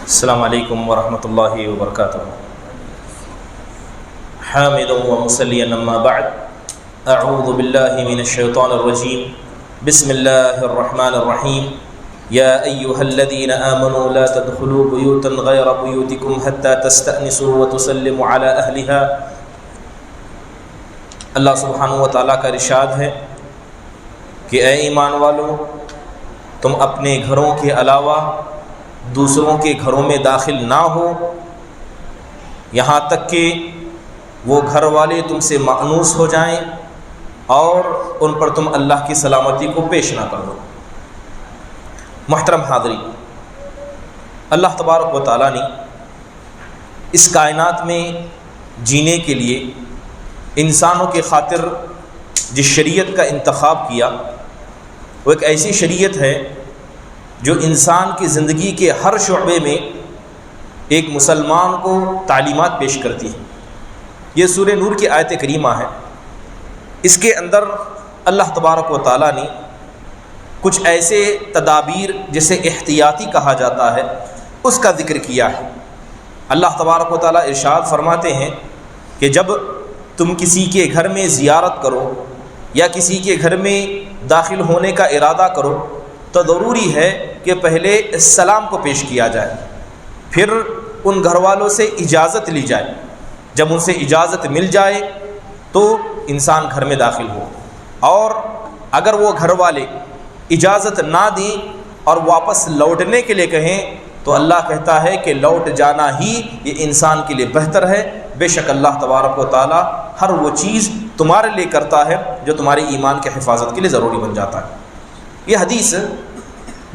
السلام علیکم ورحمۃ اللہ وبرکاتہ۔ حامدا ومصلیا اما بعد، اعوذ باللہ من الشیطان الرجیم، بسم اللہ الرحمن الرحیم۔ یا ایہا الذین آمنوا لا تدخلوا بیوتا غیر بیوتکم حتی تستأنسوا وتسلموا علی اہلہا۔ اللہ سبحانہ و تعالیٰ کا ارشاد ہے کہ اے ایمان والو، تم اپنے گھروں کے علاوہ دوسروں کے گھروں میں داخل نہ ہو یہاں تک کہ وہ گھر والے تم سے مأنوس ہو جائیں اور ان پر تم اللہ کی سلامتی کو پیش نہ کر دو۔ محترم حاضرین، اللہ تبارک و تعالیٰ نے اس کائنات میں جینے کے لیے انسانوں کے خاطر جس شریعت کا انتخاب کیا وہ ایک ایسی شریعت ہے جو انسان کی زندگی کے ہر شعبے میں ایک مسلمان کو تعلیمات پیش کرتی ہے۔ یہ سورہ نور کی آیت کریمہ ہے۔ اس کے اندر اللہ تبارک و تعالیٰ نے کچھ ایسے تدابیر جسے احتیاطی کہا جاتا ہے اس کا ذکر کیا ہے۔ اللہ تبارک و تعالیٰ ارشاد فرماتے ہیں کہ جب تم کسی کے گھر میں زیارت کرو یا کسی کے گھر میں داخل ہونے کا ارادہ کرو تو ضروری ہے کہ پہلے السلام کو پیش کیا جائے، پھر ان گھر والوں سے اجازت لی جائے۔ جب ان سے اجازت مل جائے تو انسان گھر میں داخل ہو، اور اگر وہ گھر والے اجازت نہ دیں اور واپس لوٹنے کے لیے کہیں تو اللہ کہتا ہے کہ لوٹ جانا ہی یہ انسان کے لیے بہتر ہے۔ بے شک اللہ تبارک و تعالیٰ ہر وہ چیز تمہارے لیے کرتا ہے جو تمہارے ایمان کے حفاظت کے لیے ضروری بن جاتا ہے۔ یہ حدیث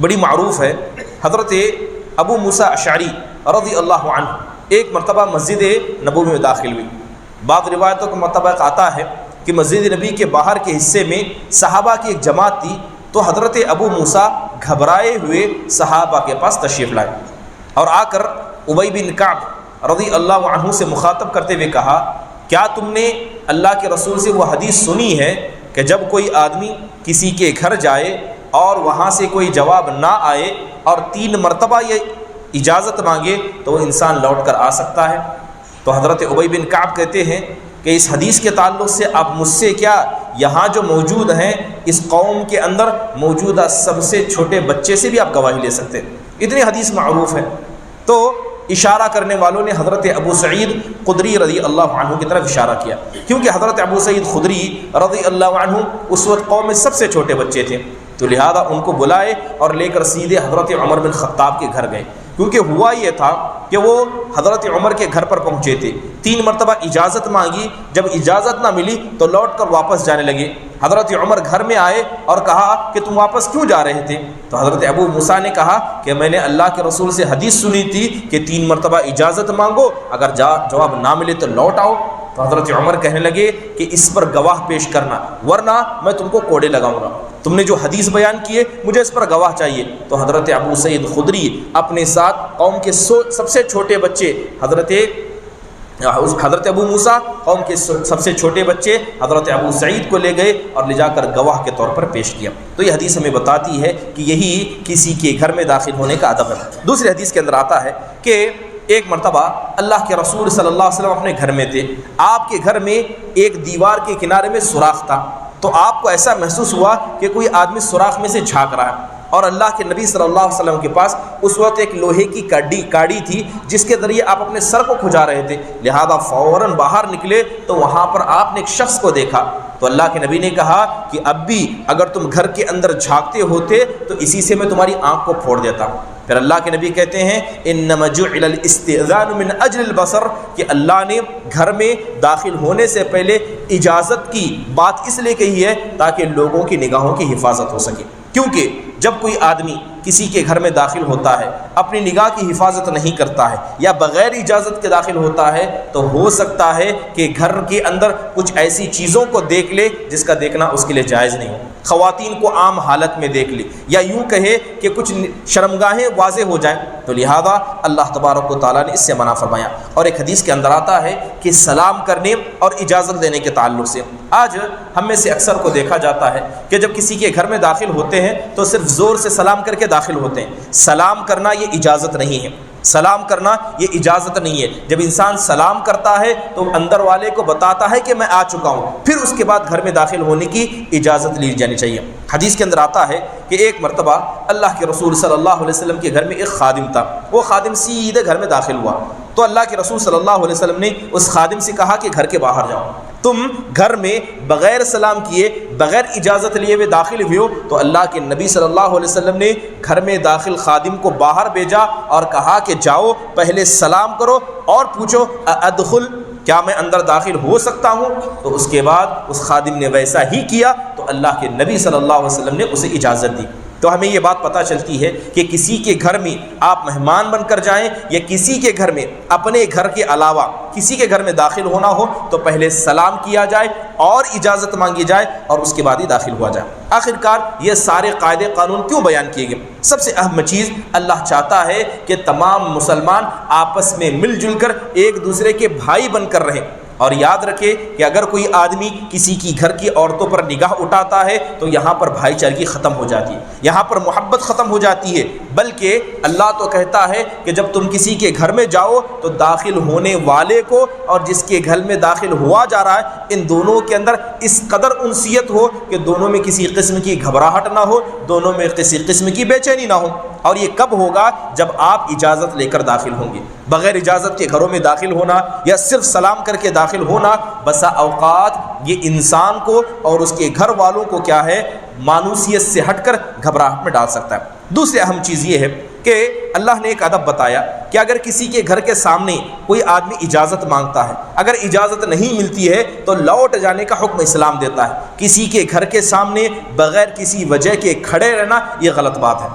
بڑی معروف ہے۔ حضرت ابو موسیٰ اشعری رضی اللہ عنہ ایک مرتبہ مسجد نبوی میں داخل ہوئی۔ بعض روایتوں کا مطابق آتا ہے کہ مسجد نبی کے باہر کے حصے میں صحابہ کی ایک جماعت تھی، تو حضرت ابو موسیٰ گھبرائے ہوئے صحابہ کے پاس تشریف لائے اور آ کر ابی بن کعب رضی اللہ عنہ سے مخاطب کرتے ہوئے کہا، کیا تم نے اللہ کے رسول سے وہ حدیث سنی ہے کہ جب کوئی آدمی کسی کے گھر جائے اور وہاں سے کوئی جواب نہ آئے اور 3 مرتبہ یہ اجازت مانگے تو وہ انسان لوٹ کر آ سکتا ہے؟ تو حضرت ابی بن کعب کہتے ہیں کہ اس حدیث کے تعلق سے آپ مجھ سے کیا، یہاں جو موجود ہیں اس قوم کے اندر موجودہ سب سے چھوٹے بچے سے بھی آپ گواہی لے سکتے ہیں، اتنی حدیث معروف ہے۔ تو اشارہ کرنے والوں نے حضرت ابو سعید خدری رضی اللہ عنہ کی طرف اشارہ کیا، کیونکہ حضرت ابو سعید خدری رضی اللہ عنہ اس وقت قوم میں سب سے چھوٹے بچے تھے، تو لہذا ان کو بلائے اور لے کر سیدھے حضرت عمر بن خطاب کے گھر گئے۔ کیونکہ ہوا یہ تھا کہ وہ حضرت عمر کے گھر پر پہنچے تھے، 3 مرتبہ اجازت مانگی، جب اجازت نہ ملی تو لوٹ کر واپس جانے لگے۔ حضرت عمر گھر میں آئے اور کہا کہ تم واپس کیوں جا رہے تھے؟ تو حضرت ابو موسیٰ نے کہا کہ میں نے اللہ کے رسول سے حدیث سنی تھی کہ 3 مرتبہ اجازت مانگو، اگر جواب نہ ملے تو لوٹ آؤ۔ تو حضرت عمر کہنے لگے کہ اس پر گواہ پیش کرنا، ورنہ میں تم کو کوڑے لگاؤں گا۔ تم نے جو حدیث بیان کی ہے مجھے اس پر گواہ چاہیے۔ تو حضرت ابو سعید خدری اپنے ساتھ قوم کے سب سے چھوٹے بچے حضرت ابو موسیٰ، قوم کے سب سے چھوٹے بچے حضرت ابو سعید کو لے گئے اور لے جا کر گواہ کے طور پر پیش کیا۔ تو یہ حدیث ہمیں بتاتی ہے کہ یہی کسی کے گھر میں داخل ہونے کا ادب ہے۔ دوسری حدیث کے اندر آتا ہے کہ ایک مرتبہ اللہ کے رسول صلی اللہ علیہ وسلم اپنے گھر میں تھے، آپ کے گھر میں ایک دیوار کے کنارے میں سوراخ تھا، تو آپ کو ایسا محسوس ہوا کہ کوئی آدمی سوراخ میں سے جھانک رہا ہے، اور اللہ کے نبی صلی اللہ علیہ وسلم کے پاس اس وقت ایک لوہے کی کاڑی تھی جس کے ذریعے آپ اپنے سر کو کھجا رہے تھے، لہذا فوراً باہر نکلے تو وہاں پر آپ نے ایک شخص کو دیکھا۔ تو اللہ کے نبی نے کہا کہ اب بھی اگر تم گھر کے اندر جھانکتے ہوتے تو اسی سے میں تمہاری آنکھ کو پھوڑ دیتا۔ پھر اللہ کے نبی کہتے ہیں انما جعل الاستئذان من اجل البصر، کہ اللہ نے گھر میں داخل ہونے سے پہلے اجازت کی بات اس لیے کہی ہے تاکہ لوگوں کی نگاہوں کی حفاظت ہو سکے، کیونکہ جب کوئی آدمی کسی کے گھر میں داخل ہوتا ہے، اپنی نگاہ کی حفاظت نہیں کرتا ہے یا بغیر اجازت کے داخل ہوتا ہے، تو ہو سکتا ہے کہ گھر کے اندر کچھ ایسی چیزوں کو دیکھ لے جس کا دیکھنا اس کے لیے جائز نہیں ہو۔ خواتین کو عام حالت میں دیکھ لی، یا یوں کہے کہ کچھ شرمگاہیں واضح ہو جائیں، تو لہذا اللہ تبارک و تعالیٰ نے اس سے منع فرمایا۔ اور ایک حدیث کے اندر آتا ہے کہ سلام کرنے اور اجازت دینے کے تعلق سے آج ہم میں سے اکثر کو دیکھا جاتا ہے کہ جب کسی کے گھر میں داخل ہوتے ہیں تو صرف زور سے سلام کر کے داخل ہوتے ہیں۔ سلام کرنا یہ اجازت نہیں ہے، سلام کرنا یہ اجازت نہیں ہے۔ جب انسان سلام کرتا ہے تو اندر والے کو بتاتا ہے کہ میں آ چکا ہوں، پھر اس کے بعد گھر میں داخل ہونے کی اجازت لی جانی چاہیے۔ حدیث کے اندر آتا ہے کہ ایک مرتبہ اللہ کے رسول صلی اللہ علیہ وسلم کے گھر میں ایک خادم تھا، وہ خادم سیدھے گھر میں داخل ہوا تو اللہ کے رسول صلی اللہ علیہ وسلم نے اس خادم سے کہا کہ گھر کے باہر جاؤ، تم گھر میں بغیر سلام کیے بغیر اجازت لیے ہوئے داخل ہوئے ہو۔ تو اللہ کے نبی صلی اللہ علیہ وسلم نے گھر میں داخل خادم کو باہر بھیجا اور کہا کہ جاؤ پہلے سلام کرو اور پوچھو ادخل، کیا میں اندر داخل ہو سکتا ہوں؟ تو اس کے بعد اس خادم نے ویسا ہی کیا تو اللہ کے نبی صلی اللہ علیہ وسلم نے اسے اجازت دی۔ تو ہمیں یہ بات پتہ چلتی ہے کہ کسی کے گھر میں آپ مہمان بن کر جائیں یا کسی کے گھر میں اپنے گھر کے علاوہ کسی کے گھر میں داخل ہونا ہو تو پہلے سلام کیا جائے اور اجازت مانگی جائے اور اس کے بعد ہی داخل ہوا جائے۔ آخرکار یہ سارے قاعدے قانون کیوں بیان کیے گئے؟ سب سے اہم چیز اللہ چاہتا ہے کہ تمام مسلمان آپس میں مل جل کر ایک دوسرے کے بھائی بن کر رہیں۔ اور یاد رکھے کہ اگر کوئی آدمی کسی کی گھر کی عورتوں پر نگاہ اٹھاتا ہے تو یہاں پر بھائی چارگی ختم ہو جاتی ہے، یہاں پر محبت ختم ہو جاتی ہے۔ بلکہ اللہ تو کہتا ہے کہ جب تم کسی کے گھر میں جاؤ تو داخل ہونے والے کو اور جس کے گھر میں داخل ہوا جا رہا ہے ان دونوں کے اندر اس قدر انسیت ہو کہ دونوں میں کسی قسم کی گھبراہٹ نہ ہو، دونوں میں کسی قسم کی بے چینی نہ ہو۔ اور یہ کب ہوگا؟ جب آپ اجازت لے کر داخل ہوں گے۔ بغیر اجازت کے گھروں میں داخل ہونا یا صرف سلام کر کے داخل ہونا بسا اوقات یہ انسان کو اور اس کے گھر والوں کو کیا ہے، مانوسیت سے ہٹ کر گھبراہٹ میں ڈال سکتا ہے۔ دوسری اہم چیز یہ ہے کہ اللہ نے ایک ادب بتایا کہ اگر کسی کے گھر کے سامنے کوئی آدمی اجازت مانگتا ہے، اگر اجازت نہیں ملتی ہے تو لوٹ جانے کا حکم اسلام دیتا ہے۔ کسی کے گھر کے سامنے بغیر کسی وجہ کے کھڑے رہنا یہ غلط بات ہے،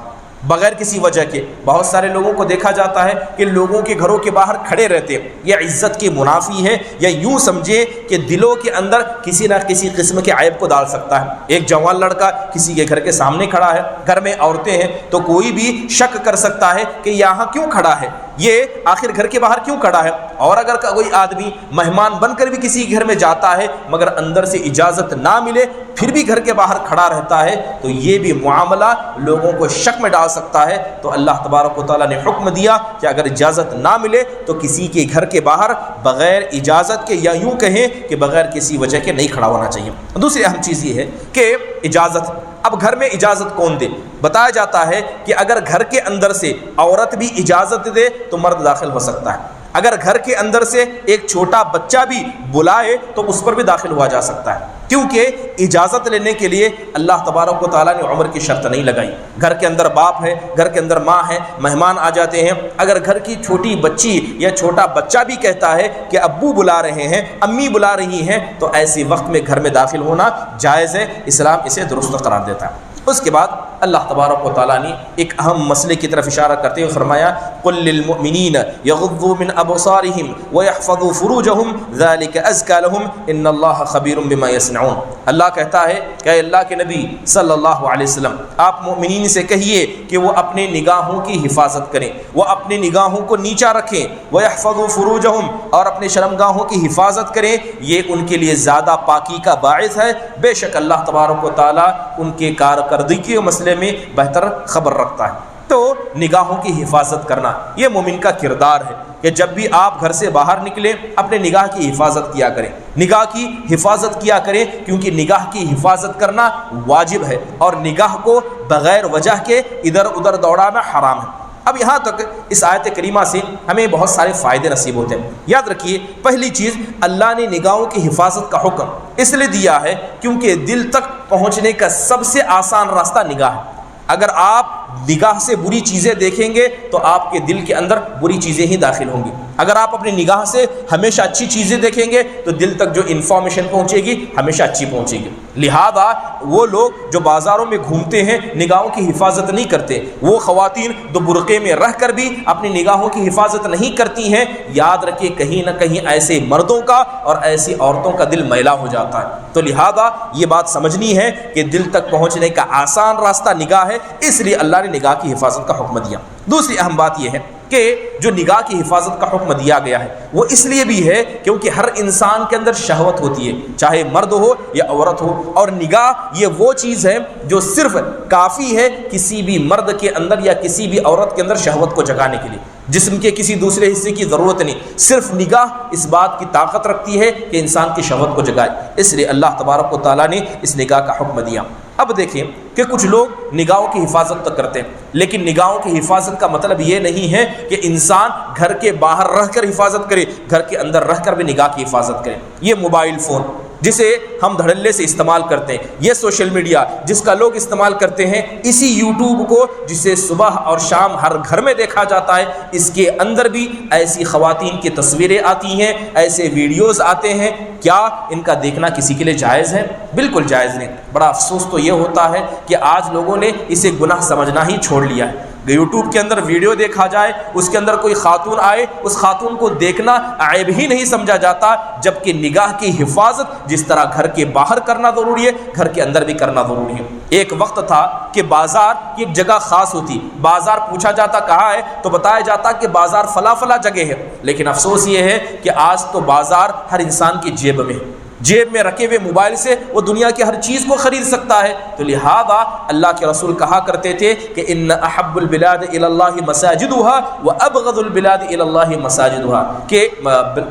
بغیر کسی وجہ کے۔ بہت سارے لوگوں کو دیکھا جاتا ہے کہ لوگوں کے گھروں کے باہر کھڑے رہتے ہیں، یہ عزت کی منافی ہے، یا یوں سمجھے کہ دلوں کے اندر کسی نہ کسی قسم کے عیب کو ڈال سکتا ہے۔ ایک جوان لڑکا کسی کے گھر کے سامنے کھڑا ہے، گھر میں عورتیں ہیں، تو کوئی بھی شک کر سکتا ہے کہ یہاں کیوں کھڑا ہے، یہ آخر گھر کے باہر کیوں کھڑا ہے۔ اور اگر کوئی آدمی مہمان بن کر بھی کسی گھر میں جاتا ہے مگر اندر سے اجازت نہ ملے پھر بھی گھر کے باہر کھڑا رہتا ہے تو یہ بھی معاملہ لوگوں کو شک میں ڈال سکتا ہے۔ تو اللہ تبارک و تعالیٰ نے حکم دیا کہ اگر اجازت نہ ملے تو کسی کے گھر کے باہر بغیر اجازت کے یا یوں کہیں کہ بغیر کسی وجہ کے نہیں کھڑا ہونا چاہیے۔ دوسری اہم چیز یہ ہے کہ اجازت، اب گھر میں اجازت کون دے؟ بتایا جاتا ہے کہ اگر گھر کے اندر سے عورت بھی اجازت دے تو مرد داخل ہو سکتا ہے، اگر گھر کے اندر سے ایک چھوٹا بچہ بھی بلائے تو اس پر بھی داخل ہوا جا سکتا ہے، کیونکہ اجازت لینے کے لیے اللہ تبارک و تعالیٰ نے عمر کی شرط نہیں لگائی۔ گھر کے اندر باپ ہے، گھر کے اندر ماں ہے، مہمان آ جاتے ہیں، اگر گھر کی چھوٹی بچی یا چھوٹا بچہ بھی کہتا ہے کہ ابو بلا رہے ہیں، امی بلا رہی ہیں، تو ایسے وقت میں گھر میں داخل ہونا جائز ہے، اسلام اسے درست قرار دیتا ہے۔ اس کے بعد اللہ تبارک و تعالیٰ نے ایک اہم مسئلے کی طرف اشارہ کرتے ہوئے فرمایا قُل لِّلْمُؤْمِنِينَ يَغُضُّوا مِنْ أَبْصَارِهِمْ وَيَحْفَظُوا فُرُوجَهُمْ ذَلِكَ أَزْكَىٰ لَهُمْ إِنَّ اللَّهَ خَبِيرٌ بِمَا يَصْنَعُونَ۔ اللہ کہتا ہے کہ اے اللہ کے نبی صلی اللہ علیہ وسلم آپ مومنین سے کہیے کہ وہ اپنے نگاہوں کی حفاظت کریں، وہ اپنی نگاہوں کو نیچا رکھیں، وَيَحْفَظُوا فُرُوجَهُمْ اور اپنے شرمگاہوں کی حفاظت کریں، یہ ان کے لیے زیادہ پاکی کا باعث ہے۔ بے شک اللہ تبارک و تعالیٰ ان کے کارکردگی کے مسئلے میں بہتر خبر رکھتا ہے۔ تو نگاہوں کی حفاظت کرنا یہ مومن کا کردار ہے کہ جب بھی آپ گھر سے باہر نکلیں اپنے نگاہ کی حفاظت کیا کریں، نگاہ کی حفاظت کیا کریں، کیونکہ نگاہ کی حفاظت کرنا واجب ہے اور نگاہ کو بغیر وجہ کے ادھر ادھر دوڑانا حرام ہے۔ اب یہاں تک اس آیت کریمہ سے ہمیں بہت سارے فائدے نصیب ہوتے ہیں۔ یاد رکھیے پہلی چیز، اللہ نے نگاہوں کی حفاظت کا حکم اس لیے دیا ہے کیونکہ دل تک پہنچنے کا سب سے آسان راستہ نگاہ ہے۔ اگر آپ نگاہ سے بری چیزیں دیکھیں گے تو آپ کے دل کے اندر بری چیزیں ہی داخل ہوں گی، اگر آپ اپنی نگاہ سے ہمیشہ اچھی چیزیں دیکھیں گے تو دل تک جو انفارمیشن پہنچے گی ہمیشہ اچھی پہنچے گی۔ لہذا وہ لوگ جو بازاروں میں گھومتے ہیں نگاہوں کی حفاظت نہیں کرتے، وہ خواتین جو برقعے میں رہ کر بھی اپنی نگاہوں کی حفاظت نہیں کرتی ہیں، یاد رکھیے کہیں نہ کہیں ایسے مردوں کا اور ایسی عورتوں کا دل میلا ہو جاتا ہے۔ تو لہذا یہ بات سمجھنی ہے کہ دل تک پہنچنے کا آسان راستہ نگاہ ہے، اس لیے اللہ نے نگاہ کی حفاظت کا حکم دیا۔ دوسری اہم بات یہ ہے کہ جو نگاہ کی حفاظت کا حکم دیا گیا ہے وہ اس لیے بھی ہے کیونکہ ہر انسان کے اندر شہوت ہوتی ہے، چاہے مرد ہو یا عورت ہو، اور نگاہ یہ وہ چیز ہے جو صرف کافی ہے کسی بھی مرد کے اندر یا کسی بھی عورت کے اندر شہوت کو جگانے کے لیے۔ جسم کے کسی دوسرے حصے کی ضرورت نہیں، صرف نگاہ اس بات کی طاقت رکھتی ہے کہ انسان کی شہوت کو جگائے، اس لیے اللہ تبارک و تعالیٰ نے اس نگاہ کا حکم دیا۔ اب دیکھیں کہ کچھ لوگ نگاہوں کی حفاظت تو کرتے ہیں، لیکن نگاہوں کی حفاظت کا مطلب یہ نہیں ہے کہ انسان گھر کے باہر رہ کر حفاظت کرے، گھر کے اندر رہ کر بھی نگاہ کی حفاظت کرے۔ یہ موبائل فون جسے ہم دھڑلے سے استعمال کرتے ہیں، یہ سوشل میڈیا جس کا لوگ استعمال کرتے ہیں، اسی یوٹیوب کو جسے صبح اور شام ہر گھر میں دیکھا جاتا ہے، اس کے اندر بھی ایسی خواتین کی تصویریں آتی ہیں، ایسے ویڈیوز آتے ہیں۔ کیا ان کا دیکھنا کسی کے لیے جائز ہے؟ بالکل جائز نہیں۔ بڑا افسوس تو یہ ہوتا ہے کہ آج لوگوں نے اسے گناہ سمجھنا ہی چھوڑ لیا ہے۔ یوٹیوب کے اندر ویڈیو دیکھا جائے، اس کے اندر کوئی خاتون آئے، اس خاتون کو دیکھنا عیب ہی نہیں سمجھا جاتا، جبکہ نگاہ کی حفاظت جس طرح گھر کے باہر کرنا ضروری ہے، گھر کے اندر بھی کرنا ضروری ہے۔ ایک وقت تھا کہ بازار کی ایک جگہ خاص ہوتی، بازار پوچھا جاتا کہاں ہے تو بتایا جاتا کہ بازار فلاں فلاں جگہ ہے، لیکن افسوس یہ ہے کہ آج تو بازار ہر انسان کی جیب میں ہے، جیب میں رکھے ہوئے موبائل سے وہ دنیا کی ہر چیز کو خرید سکتا ہے۔ تو لہذا اللہ کے رسول کہا کرتے تھے کہ ان احب البلاد الی اللہ مساجدها وابغض البلاد الی اللہ مساجدها، کہ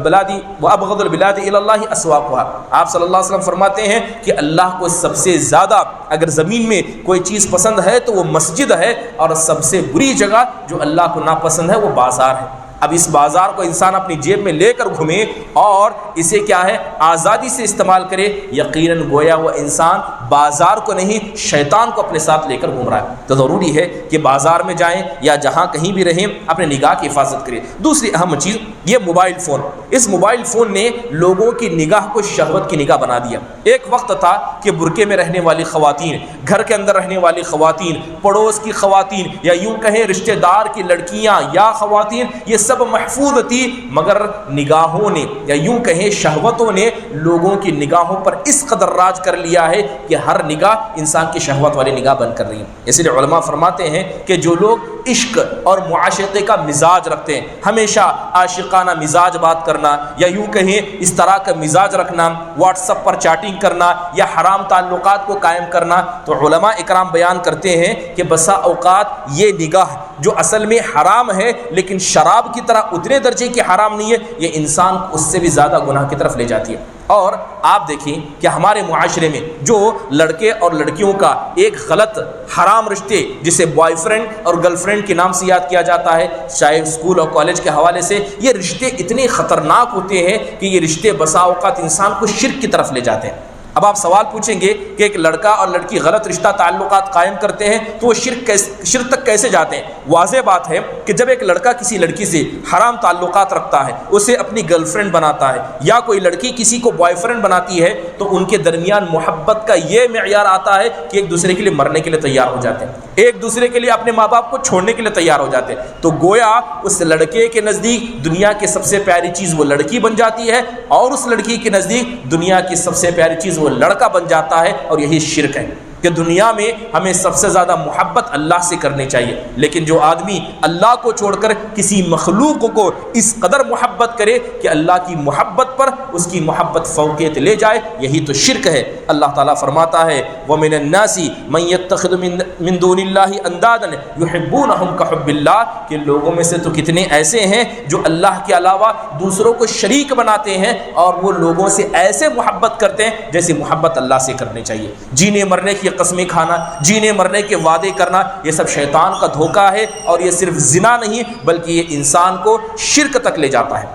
بلادی وابغض البلاد الی اللہ اسواقها۔ آپ صلی اللہ علیہ وسلم فرماتے ہیں کہ اللہ کو سب سے زیادہ اگر زمین میں کوئی چیز پسند ہے تو وہ مسجد ہے، اور سب سے بری جگہ جو اللہ کو ناپسند ہے وہ بازار ہے۔ اب اس بازار کو انسان اپنی جیب میں لے کر گھومے اور اسے کیا ہے آزادی سے استعمال کرے، یقیناً گویا وہ انسان بازار کو نہیں شیطان کو اپنے ساتھ لے کر گھوم رہا ہے۔ تو ضروری ہے کہ بازار میں جائیں یا جہاں کہیں بھی رہیں اپنے نگاہ کی حفاظت کریں۔ دوسری اہم چیز یہ موبائل فون، اس موبائل فون نے لوگوں کی نگاہ کو شہوت کی نگاہ بنا دیا۔ ایک وقت تھا کہ برقعے میں رہنے والی خواتین، گھر کے اندر رہنے والی خواتین، پڑوس کی خواتین، یا یوں کہیں رشتہ دار کی لڑکیاں یا خواتین، یہ سب محفوظ تھی، مگر نگاہوں نے یا یوں کہیں شہوتوں نے لوگوں کی نگاہوں پر اس قدر راج کر لیا ہے کہ ہر نگاہ انسان کی شہوت والی نگاہ بن کر رہی ہے۔ اس لیے علماء فرماتے ہیں کہ جو لوگ عشق اور معاشقے کا مزاج رکھتے ہیں، ہمیشہ عاشقانہ مزاج بات کرنا یا یوں کہیں اس طرح کا مزاج رکھنا، واٹس ایپ پر چیٹنگ کرنا یا حرام تعلقات کو قائم کرنا، تو علماء اکرام بیان کرتے ہیں کہ بسا اوقات یہ نگاہ جو اصل میں حرام ہے لیکن شراب کی طرح اتنے درجے کی حرام نہیں ہے، یہ انسان اس سے بھی زیادہ گناہ کی طرف لے جاتی ہے۔ اور آپ دیکھیں کہ ہمارے معاشرے میں جو لڑکے اور لڑکیوں کا ایک غلط حرام رشتے جسے بوائے فرینڈ اور گرل فرینڈ کے نام سے یاد کیا جاتا ہے، چاہے اسکول اور کالج کے حوالے سے، یہ رشتے اتنے خطرناک ہوتے ہیں کہ یہ رشتے بسا اوقات انسان کو شرک کی طرف لے جاتے ہیں۔ اب آپ سوال پوچھیں گے کہ ایک لڑکا اور لڑکی غلط رشتہ تعلقات قائم کرتے ہیں تو وہ شرک تک کیسے جاتے ہیں؟ واضح بات ہے کہ جب ایک لڑکا کسی لڑکی سے حرام تعلقات رکھتا ہے، اسے اپنی گرل فرینڈ بناتا ہے، یا کوئی لڑکی کسی کو بوائے فرینڈ بناتی ہے، تو ان کے درمیان محبت کا یہ معیار آتا ہے کہ ایک دوسرے کے لیے مرنے کے لیے تیار ہو جاتے ہیں، ایک دوسرے کے لیے اپنے ماں باپ کو چھوڑنے کے لیے تیار ہو جاتے ہیں۔ تو گویا اس لڑکے کے نزدیک دنیا کی سب سے پیاری چیز وہ لڑکی بن جاتی ہے، اور اس لڑکی کے نزدیک دنیا کی سب سے پیاری چیز وہ لڑکا بن جاتا ہے، اور یہی شرک ہے کہ دنیا میں ہمیں سب سے زیادہ محبت اللہ سے کرنی چاہیے، لیکن جو آدمی اللہ کو چھوڑ کر کسی مخلوق کو اس قدر محبت کرے کہ اللہ کی محبت پر اس کی محبت فوقیت لے جائے، یہی تو شرک ہے۔ اللہ تعالیٰ فرماتا ہے وَمِنَ النَّاسِ مَن يَتَّخِذُ مِن دُونِ اللَّهِ أَندَادًا يُحِبُّونَهُمْ كَحُبِّ اللَّهِ، کہ لوگوں میں سے تو کتنے ایسے ہیں جو اللہ کے علاوہ دوسروں کو شریک بناتے ہیں اور وہ لوگوں سے ایسے محبت کرتے ہیں جیسے محبت اللہ سے کرنی چاہیے۔ جینے مرنے کی قسمیں کھانا، جینے مرنے کے وعدے کرنا، یہ سب شیطان کا دھوکہ ہے، اور یہ صرف زنا نہیں بلکہ یہ انسان کو شرک تک لے جاتا ہے۔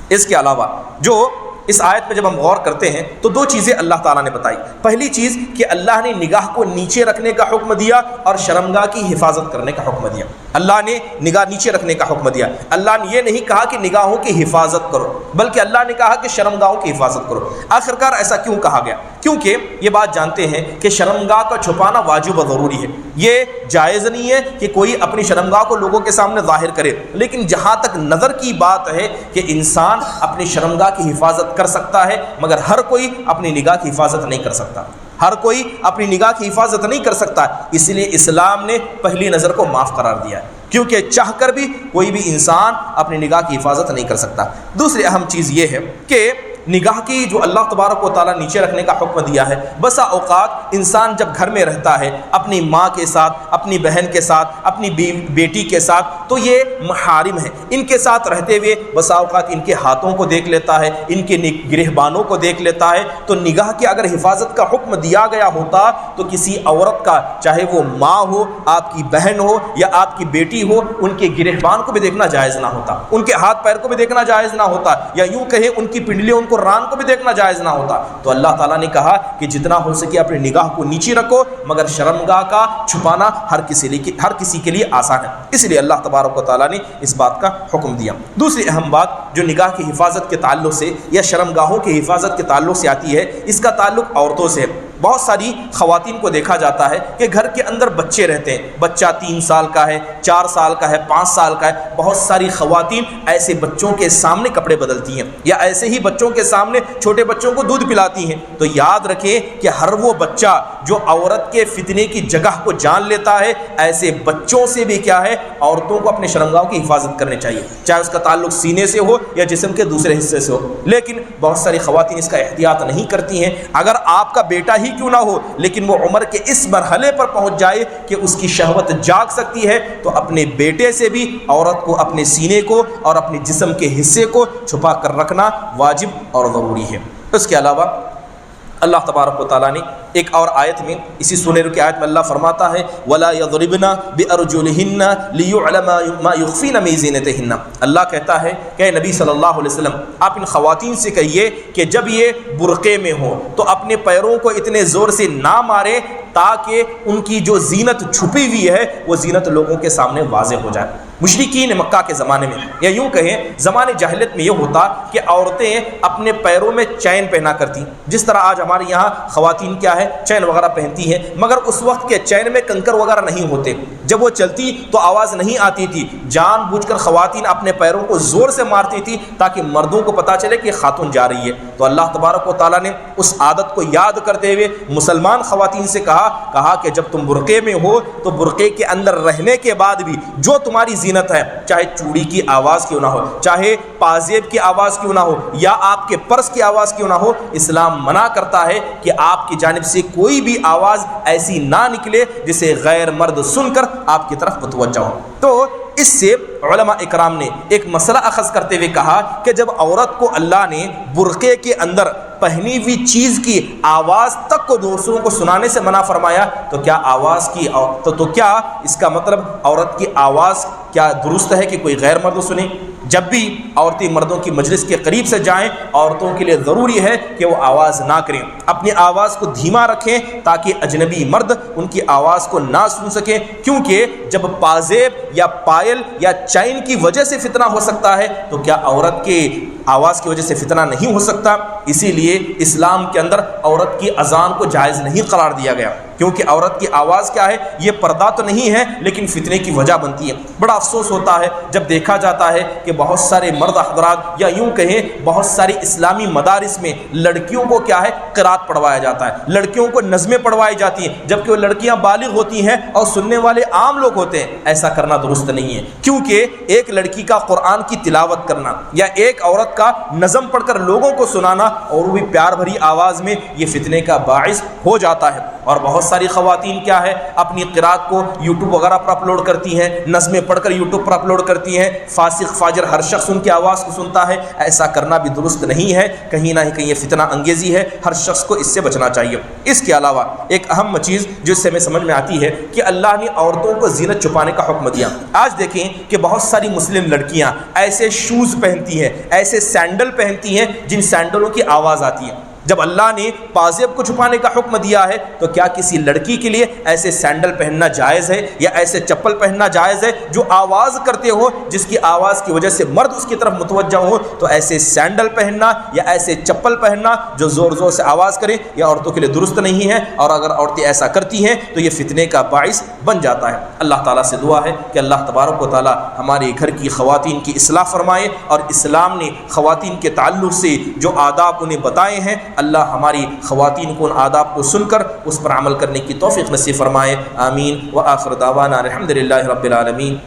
اس کے علاوہ جو اس آیت میں جب ہم غور کرتے ہیں تو دو چیزیں اللہ تعالیٰ نے بتائی۔ پہلی چیز کہ اللہ نے نگاہ کو نیچے رکھنے کا حکم دیا اور شرمگاہ کی حفاظت کرنے کا حکم دیا۔ اللہ نے نگاہ نیچے رکھنے کا حکم دیا، اللہ نے یہ نہیں کہا کہ نگاہوں کی حفاظت کرو، بلکہ اللہ نے کہا کہ شرمگاہوں کی حفاظت کرو۔ آخرکار ایسا کیوں کہا گیا؟ کیونکہ یہ بات جانتے ہیں کہ شرمگاہ کا چھپانا واجب و ضروری ہے، یہ جائز نہیں ہے کہ کوئی اپنی شرمگاہ کو لوگوں کے سامنے ظاہر کرے، لیکن جہاں تک نظر کی بات ہے کہ انسان اپنی شرمگاہ کی حفاظت کر سکتا ہے، مگر ہر کوئی اپنی نگاہ کی حفاظت نہیں کر سکتا، ہر کوئی اپنی نگاہ کی حفاظت نہیں کر سکتا۔ اس لیے اسلام نے پہلی نظر کو معاف قرار دیا ہے، کیونکہ چاہ کر بھی کوئی بھی انسان اپنی نگاہ کی حفاظت نہیں کر سکتا۔ دوسری اہم چیز یہ ہے کہ نگاہ کی جو اللہ تبارک و تعالیٰ نیچے رکھنے کا حکم دیا ہے، بسا اوقات انسان جب گھر میں رہتا ہے اپنی ماں کے ساتھ، اپنی بہن کے ساتھ، اپنی بیٹی کے ساتھ، تو یہ محارم ہے، ان کے ساتھ رہتے ہوئے بسا اوقات ان کے ہاتھوں کو دیکھ لیتا ہے، ان کے گریبانوں کو دیکھ لیتا ہے۔ تو نگاہ کی اگر حفاظت کا حکم دیا گیا ہوتا تو کسی عورت کا، چاہے وہ ماں ہو، آپ کی بہن ہو یا آپ کی بیٹی ہو، ان کے گریبان کو بھی دیکھنا جائز نہ ہوتا، ان کے ہاتھ پیر کو بھی دیکھنا جائز نہ ہوتا، یا یوں کہیں ان کی پنڈلیوں، ان کو ران کو بھی دیکھنا جائز نہ ہوتا۔ تو اللہ تعالیٰ نے کہا کہ جتنا ہو سکے اپنی نگاہ کو نیچی رکھو، مگر شرمگاہ کا چھپانا ہر کسی کے لیے آسان ہے، اس لیے اللہ تبارک و تعالیٰ نے اس بات کا حکم دیا۔ دوسری اہم بات جو نگاہ کی حفاظت کے تعلق سے یا شرمگاہوں کی حفاظت کے تعلق سے آتی ہے، اس کا تعلق عورتوں سے۔ بہت ساری خواتین کو دیکھا جاتا ہے کہ گھر کے اندر بچے رہتے ہیں، بچہ 3 سال کا ہے، 4 سال کا ہے، 5 سال کا ہے، بہت ساری خواتین ایسے بچوں کے سامنے کپڑے بدلتی ہیں یا ایسے ہی بچوں کے سامنے چھوٹے بچوں کو دودھ پلاتی ہیں۔ تو یاد رکھیں کہ ہر وہ بچہ جو عورت کے فتنے کی جگہ کو جان لیتا ہے، ایسے بچوں سے بھی کیا ہے، عورتوں کو اپنے شرمگاہوں کی حفاظت کرنی چاہیے، چاہے اس کا تعلق سینے سے ہو یا جسم کے دوسرے حصے سے ہو۔ لیکن بہت ساری خواتین اس کا احتیاط نہیں کرتی ہیں۔ اگر آپ کا بیٹا ہی کیوں نہ ہو، لیکن وہ عمر کے اس مرحلے پر پہنچ جائے کہ اس کی شہوت جاگ سکتی ہے، تو اپنے بیٹے سے بھی عورت کو اپنے سینے کو اور اپنے جسم کے حصے کو چھپا کر رکھنا واجب اور ضروری ہے۔ اس کے علاوہ اللہ تبارک و تعالیٰ نے ایک اور آیت میں، اسی سورہ کی آیت میں اللہ فرماتا ہے وَلَا يَضْرِبْنَ بِأَرْجُلِهِنَّ لِيُعْلَمَ مَا يُخْفِينَ مِن زِينَتِهِنَّ۔ اللہ کہتا ہے کہ اے نبی صلی اللہ علیہ وسلم، آپ ان خواتین سے کہیے کہ جب یہ برقعے میں ہوں تو اپنے پیروں کو اتنے زور سے نہ مارے تاکہ ان کی جو زینت چھپی ہوئی ہے وہ زینت لوگوں کے سامنے واضح ہو جائے۔ مشرکین مکہ کے زمانے میں، یا یوں کہیں زمانے جاہلیت میں، یہ ہوتا کہ عورتیں اپنے پیروں میں چین پہنا کرتی، جس طرح آج ہمارے یہاں خواتین کیا ہے، چین وغیرہ پہنتی ہیں، مگر اس وقت کے چین میں کنکر وغیرہ نہیں ہوتے، جب وہ چلتی تو آواز نہیں آتی تھی، جان بوجھ کر خواتین اپنے پیروں کو زور سے مارتی تھی تاکہ مردوں کو پتہ چلے کہ خاتون جا رہی ہے۔ تو اللہ تبارک و تعالیٰ نے اس عادت کو یاد کرتے ہوئے مسلمان خواتین سے کہا کہ جب تم برقعے میں ہو تو برقعے کے اندر رہنے کے بعد بھی جو تمہاری زینت ہے، چاہے چوڑی کی آواز کیوں نہ ہو، چاہے پازیب کی آواز کیوں نہ ہو، یا آپ کے پرس کی آواز کیوں نہ ہو، اسلام منع کرتا ہے کہ آپ کی جانب سے کوئی بھی آواز ایسی نہ نکلے جسے غیر مرد سن کر آپ کی طرف متوجہ ہو۔ تو اس سے علماء اکرام نے ایک مسئلہ اخذ کرتے ہوئے کہا کہ جب عورت کو اللہ نے برقعے کے اندر پہنی ہوئی چیز کی آواز تک کو دوسروں کو سنانے سے منع فرمایا، تو کیا آواز کی تو کیا اس کا مطلب عورت کی آواز کیا درست ہے کہ کوئی غیر مرد سنے؟ جب بھی عورتیں مردوں کی مجلس کے قریب سے جائیں، عورتوں کے لیے ضروری ہے کہ وہ آواز نہ کریں، اپنی آواز کو دھیما رکھیں تاکہ اجنبی مرد ان کی آواز کو نہ سن سکیں، کیونکہ جب پازیب یا پائل یا چین کی وجہ سے فتنہ ہو سکتا ہے تو کیا عورت کے آواز کی وجہ سے فتنہ نہیں ہو سکتا؟ اسی لیے اسلام کے اندر عورت کی اذان کو جائز نہیں قرار دیا گیا، کیونکہ عورت کی آواز کیا ہے، یہ پردہ تو نہیں ہے لیکن فتنے کی وجہ بنتی ہے۔ بڑا افسوس ہوتا ہے جب دیکھا جاتا ہے کہ بہت سارے مرد حضرات، یا یوں کہیں بہت ساری اسلامی مدارس میں لڑکیوں کو کیا ہے، قرات پڑھوایا جاتا ہے، لڑکیوں کو نظمیں پڑھوائی جاتی ہیں، جبکہ وہ لڑکیاں بالغ ہوتی ہیں اور سننے والے عام لوگ ہوتے ہیں۔ ایسا کرنا درست نہیں ہے، کیونکہ ایک لڑکی کا قرآن کی تلاوت کرنا یا ایک عورت کا نظم پڑھ کر لوگوں کو سنانا، اور وہ بھی پیار بھری آواز میں، یہ فتنے کا باعث ہو جاتا ہے۔ اور بہت ساری خواتین کیا ہے، اپنی قرات کو یوٹیوب وغیرہ پر اپلوڈ کرتی ہیں، نظمیں پڑھ کر یوٹیوب پر اپلوڈ کرتی ہیں، فاسق فاجر ہر شخص ان کی آواز کو سنتا ہے۔ ایسا کرنا بھی درست نہیں ہے، کہیں نہ کہیں یہ فتنہ انگیزی ہے، ہر شخص کو اس سے بچنا چاہیے۔ اس کے علاوہ ایک اہم چیز جو اس سے ہمیں سمجھ میں آتی ہے کہ اللہ نے عورتوں کو زینت چھپانے کا حکم دیا۔ آج دیکھیں کہ بہت ساری مسلم لڑکیاں ایسے شوز پہنتی ہیں، ایسے سینڈل پہنتی ہیں جن سینڈلوں کی آواز آتی ہے۔ جب اللہ نے پازیب کو چھپانے کا حکم دیا ہے تو کیا کسی لڑکی کے لیے ایسے سینڈل پہننا جائز ہے یا ایسے چپل پہننا جائز ہے جو آواز کرتے ہو، جس کی آواز کی وجہ سے مرد اس کی طرف متوجہ ہو؟ تو ایسے سینڈل پہننا یا ایسے چپل پہننا جو زور زور سے آواز کرے، یہ عورتوں کے لیے درست نہیں ہے، اور اگر عورتیں ایسا کرتی ہیں تو یہ فتنے کا باعث بن جاتا ہے۔ اللہ تعالیٰ سے دعا ہے کہ اللہ تبارک و تعالیٰ ہمارے گھر کی خواتین کی اصلاح فرمائے، اور اسلام نے خواتین کے تعلق سے جو آداب انہیں بتائے ہیں، اللہ ہماری خواتین کو ان آداب کو سن کر اس پر عمل کرنے کی توفیق نصیب فرمائے۔ آمین۔ وآخر دعوانا الحمدللہ رب العالمین۔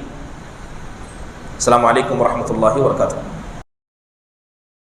السلام علیکم ورحمۃ اللہ وبرکاتہ۔